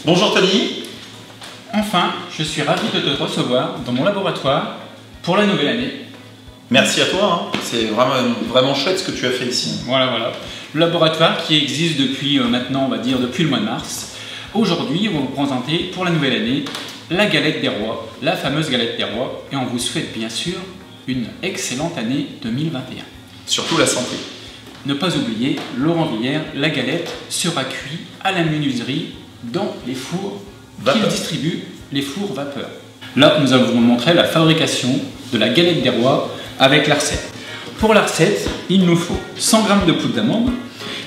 Bonjour Tony. Enfin, je suis ravi de te recevoir dans mon laboratoire pour la nouvelle année. Merci à toi, c'est vraiment chouette ce que tu as fait ici. Voilà. Le laboratoire qui existe depuis maintenant, on va dire, depuis le mois de mars. Aujourd'hui, on va vous présenter pour la nouvelle année la galette des rois, la fameuse galette des rois, et on vous souhaite bien sûr une excellente année 2021. Surtout la santé. Ne pas oublier, Laurent Villiers, la galette sera cuite à la menuiserie dans les fours qu'il distribue, les fours vapeur. Là, nous allons vous montrer la fabrication de la galette des rois avec la recette. Pour la recette, il nous faut 100 g de poudre d'amande,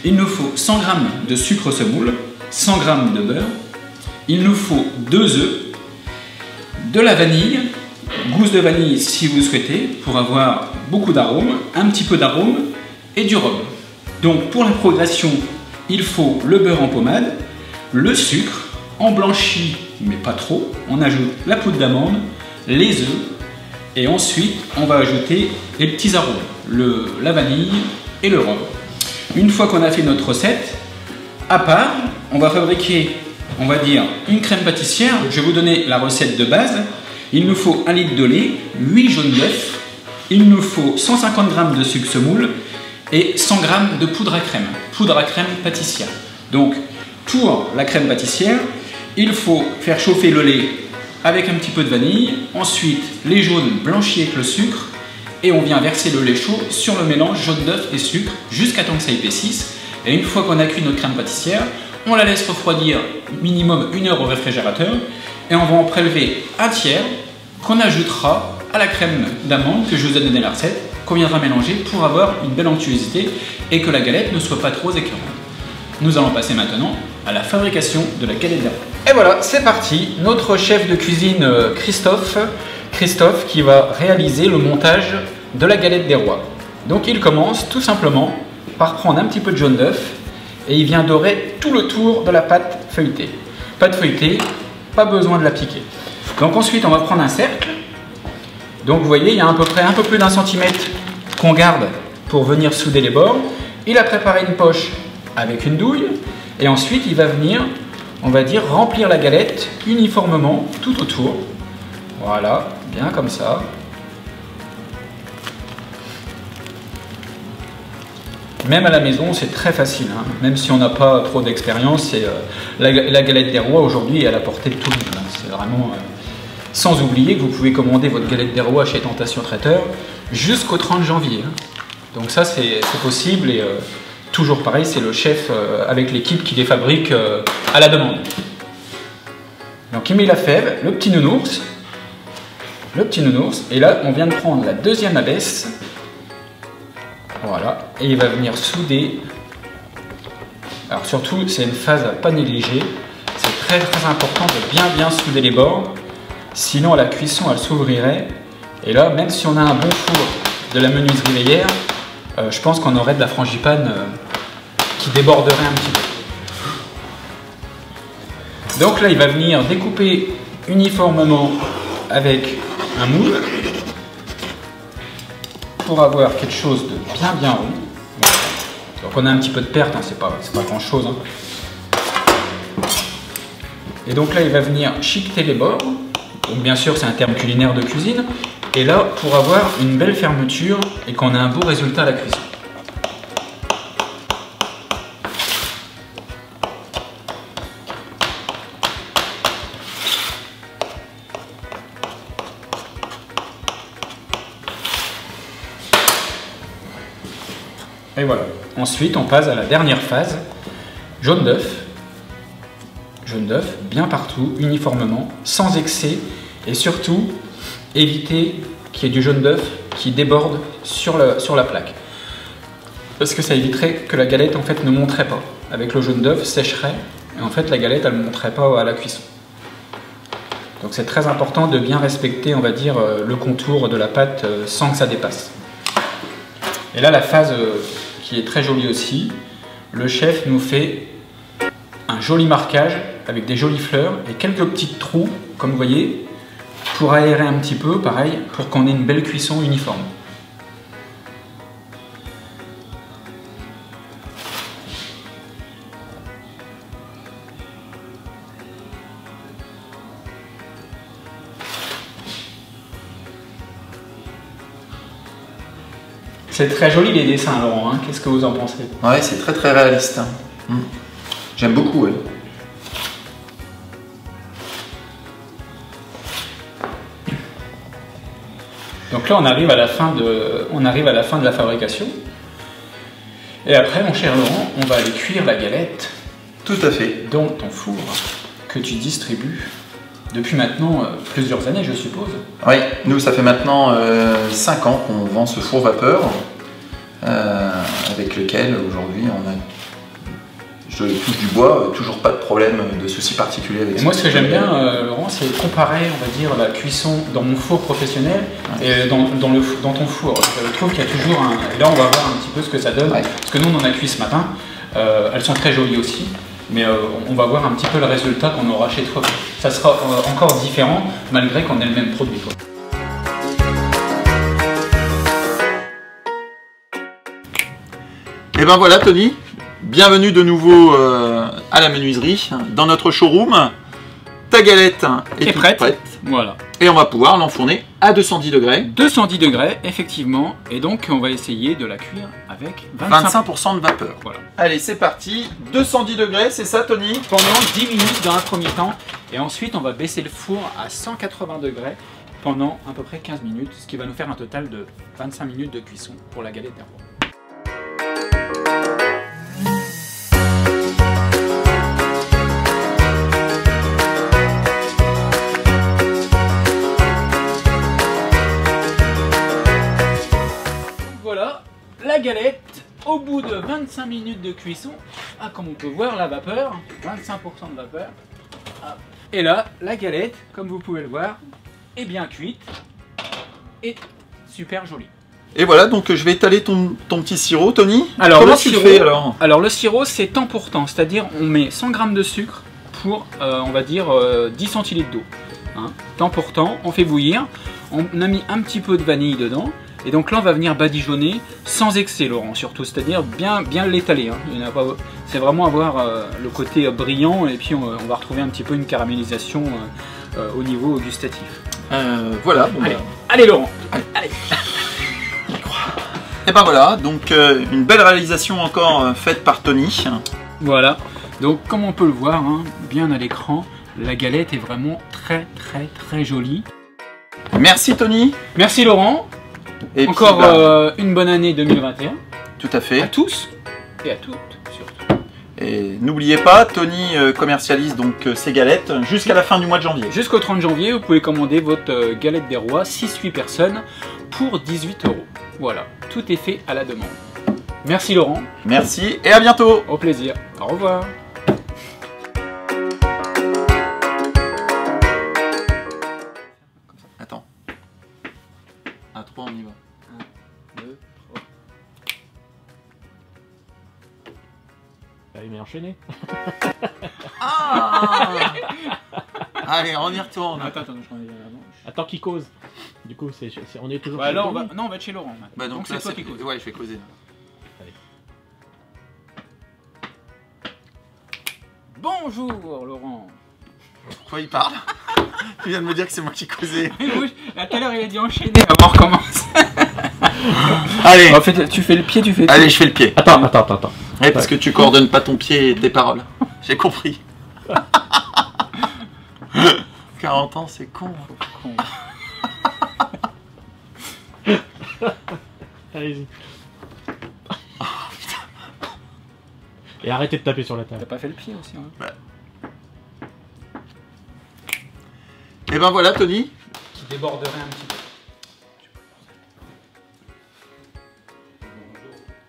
il nous faut 100 g de sucre semoule, 100 g de beurre, il nous faut 2 œufs, de la vanille, gousse de vanille si vous souhaitez, pour avoir beaucoup d'arômes, un petit peu d'arôme et du rhum. Donc pour la progression, il faut le beurre en pommade, le sucre en blanchi, mais pas trop. On ajoute la poudre d'amande, les œufs, et ensuite on va ajouter les petits arômes, la vanille et le rhum. Une fois qu'on a fait notre recette, à part, on va fabriquer, on va dire, une crème pâtissière. Je vais vous donner la recette de base. Il nous faut 1 litre de lait, 8 jaunes d'œufs, il nous faut 150 g de sucre semoule et 100 g de poudre à crème pâtissière. Donc pour la crème pâtissière, il faut faire chauffer le lait avec un petit peu de vanille, ensuite les jaunes blanchis avec le sucre, et on vient verser le lait chaud sur le mélange jaune d'œuf et sucre jusqu'à temps que ça épaississe. Et une fois qu'on a cuit notre crème pâtissière, on la laisse refroidir minimum 1 heure au réfrigérateur, et on va en prélever un tiers qu'on ajoutera à la crème d'amande que je vous ai donné la recette, qu'on viendra mélanger pour avoir une belle onctuosité et que la galette ne soit pas trop écœurante. Nous allons passer maintenant à la fabrication de la galette des rois. Et voilà, c'est parti. Notre chef de cuisine Christophe qui va réaliser le montage de la galette des rois. Donc il commence tout simplement par prendre un petit peu de jaune d'œuf et il vient dorer tout le tour de la pâte feuilletée. Pâte feuilletée, pas besoin de la piquer. Donc ensuite on va prendre un cercle. Donc vous voyez, il y a à peu près un peu plus d'1 centimètre qu'on garde pour venir souder les bords. Il a préparé une poche avec une douille et ensuite il va venir, on va dire, remplir la galette uniformément tout autour. Voilà, bien comme ça. Même à la maison, c'est très facile, hein. Même si on n'a pas trop d'expérience, la galette des rois aujourd'hui est à la portée de tout le monde. C'est vraiment... Sans oublier que vous pouvez commander votre galette des rois chez Tentation Traiteur jusqu'au 30 janvier. Donc ça, c'est possible et toujours pareil, c'est le chef avec l'équipe qui les fabrique à la demande. Donc il met la fève, le petit nounours, et là on vient de prendre la deuxième abaisse. Voilà, et il va venir souder. Alors surtout, c'est une phase à pas négliger. C'est très important de bien souder les bords. Sinon, à la cuisson, elle s'ouvrirait. Et là, même si on a un bon four de la menuiserie Villiers, je pense qu'on aurait de la frangipane qui déborderait un petit peu. Donc là, il va venir découper uniformément avec un moule pour avoir quelque chose de bien rond. Voilà. Donc on a un petit peu de perte, hein, c'est pas grand chose. Hein. Et donc là, il va venir chiqueter les bords. Donc bien sûr, c'est un terme culinaire de cuisine. Et là, pour avoir une belle fermeture et qu'on ait un beau résultat à la cuisson. Et voilà. Ensuite, on passe à la dernière phase. Jaune d'œuf. Jaune d'œuf, bien partout, uniformément, sans excès. Et surtout, éviter qu'il y ait du jaune d'œuf qui déborde sur la plaque. Parce que ça éviterait que la galette en fait ne monterait pas. Avec le jaune d'œuf, sécherait. Et en fait, la galette, elle ne monterait pas à la cuisson. Donc c'est très important de bien respecter, on va dire, le contour de la pâte sans que ça dépasse. Et là, la phase qui est très jolie aussi, le chef nous fait un joli marquage avec des jolies fleurs et quelques petits trous, comme vous voyez, pour aérer un petit peu, pareil, pour qu'on ait une belle cuisson uniforme. C'est très joli les dessins, Laurent, hein. Qu'est-ce que vous en pensez? Ouais, c'est très très réaliste. Hein. J'aime beaucoup, ouais. Donc là, on arrive à la fin de la fabrication. Et après, mon cher Laurent, on va aller cuire la galette. Tout à fait. Dans ton four que tu distribues depuis maintenant plusieurs années, je suppose. Oui, nous, ça fait maintenant 5 ans qu'on vend ce four vapeur avec lequel aujourd'hui on a, je touche du bois, toujours pas de problème, de soucis particuliers avec ça. Moi, ce que j'aime bien, Laurent, c'est comparer, on va dire, la cuisson dans mon four professionnel et dans ton four. Je trouve qu'il y a toujours un... Et là, on va voir un petit peu ce que ça donne. Parce que nous, on en a cuit ce matin. Elles sont très jolies aussi. Mais on va voir un petit peu le résultat qu'on aura chez toi. Ça sera encore différent, malgré qu'on ait le même produit, quoi. Et ben voilà, Tony. Bienvenue de nouveau à la menuiserie, dans notre showroom. Ta galette est toute prête. Voilà. Et on va pouvoir l'enfourner à 210 degrés. 210 degrés, effectivement. Et donc, on va essayer de la cuire avec 25% de vapeur. Voilà. Allez, c'est parti. 210 degrés, c'est ça, Tony? Pendant 10 minutes dans un premier temps. Et ensuite, on va baisser le four à 180 degrés pendant à peu près 15 minutes. Ce qui va nous faire un total de 25 minutes de cuisson pour la galette des rois. La galette, au bout de 25 minutes de cuisson, comme on peut voir, la vapeur, 25% de vapeur. Et là, la galette, comme vous pouvez le voir, est bien cuite et super jolie. Et voilà, donc je vais étaler ton petit sirop, Tony. Alors, comment tu le fais alors? Alors le sirop, c'est temps pour temps, c'est-à-dire on met 100 g de sucre pour, on va dire, 10 centilitres d'eau. Hein. Temps pour temps, on fait bouillir, on a mis un petit peu de vanille dedans. Et donc là, on va venir badigeonner sans excès, Laurent, surtout, c'est-à-dire bien l'étaler. Hein. C'est vraiment avoir le côté brillant et puis on va retrouver un petit peu une caramélisation au niveau gustatif. Voilà. Bon, allez Laurent, allez. Et ben voilà, donc une belle réalisation encore faite par Tony. Voilà, donc comme on peut le voir, hein, bien à l'écran, la galette est vraiment très très très jolie. Merci Tony. Merci Laurent. Et encore une bonne année 2021. Tout à fait. À tous et à toutes surtout. Et n'oubliez pas, Tony commercialise donc ses galettes jusqu'à la fin du mois de janvier. Jusqu'au 30 janvier, vous pouvez commander votre galette des rois, 6-8 personnes, pour 18 €. Voilà, tout est fait à la demande. Merci Laurent. Merci et à bientôt. Au plaisir. Au revoir. Attends. À 3, on y va. 1, 2, 3. Il m'a enchaîné. Allez, on y retourne. Attends, je prends les avant. Attends qu'il cause. Du coup, on est toujours. Bah là, on va être chez Laurent. Bah donc c'est toi qui cause. Ouais, je vais causer. Allez. Bonjour Laurent. Quoi il parle? Tu viens de me dire que c'est moi qui causais. À tout à l'heure, il a dit enchaîner. On recommence. Allez. En fait, tu fais le pied, tu fais. Allez, je fais le pied. Attends. Ouais, parce que tu coordonnes pas ton pied et tes paroles. J'ai compris. 40 ans, c'est con. Allez-y. Et arrêtez de taper sur la table. T'as pas fait le pied aussi, hein? Ouais. Et ben voilà, Tony. Qui déborderait un petit peu.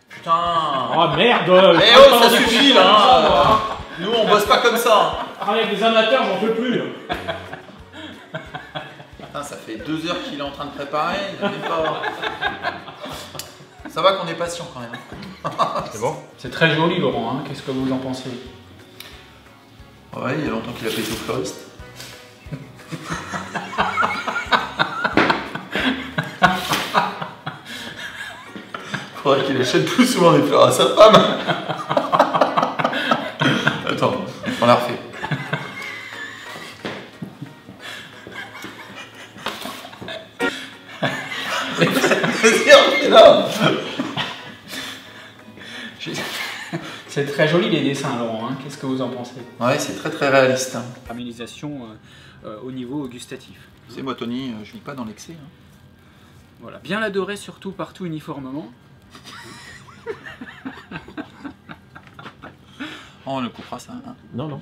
Putain. Oh merde. Eh oh, ça suffit là. Nous, on bosse pas comme ça. Avec les amateurs, j'en peux plus. Putain, ça fait 2 heures qu'il est en train de préparer. Il fait pas... Ça va qu'on est patient quand même. C'est bon. C'est très joli, Laurent. Hein. Qu'est-ce que vous en pensez? Ouais, il y a longtemps qu'il a pété au fleuriste. Faudrait qu'il achète plus souvent des fleurs à sa femme. Attends, on la refait. Vas-y, refais là. C'est très joli les dessins, Laurent, hein. Qu'est-ce que vous en pensez? Ouais, c'est très très réaliste. Caramélisation au niveau gustatif. C'est moi, Tony, je vis pas dans l'excès. Hein. Voilà, bien la dorée surtout partout uniformément. Oh, on le coupera ça. Hein. Non, non.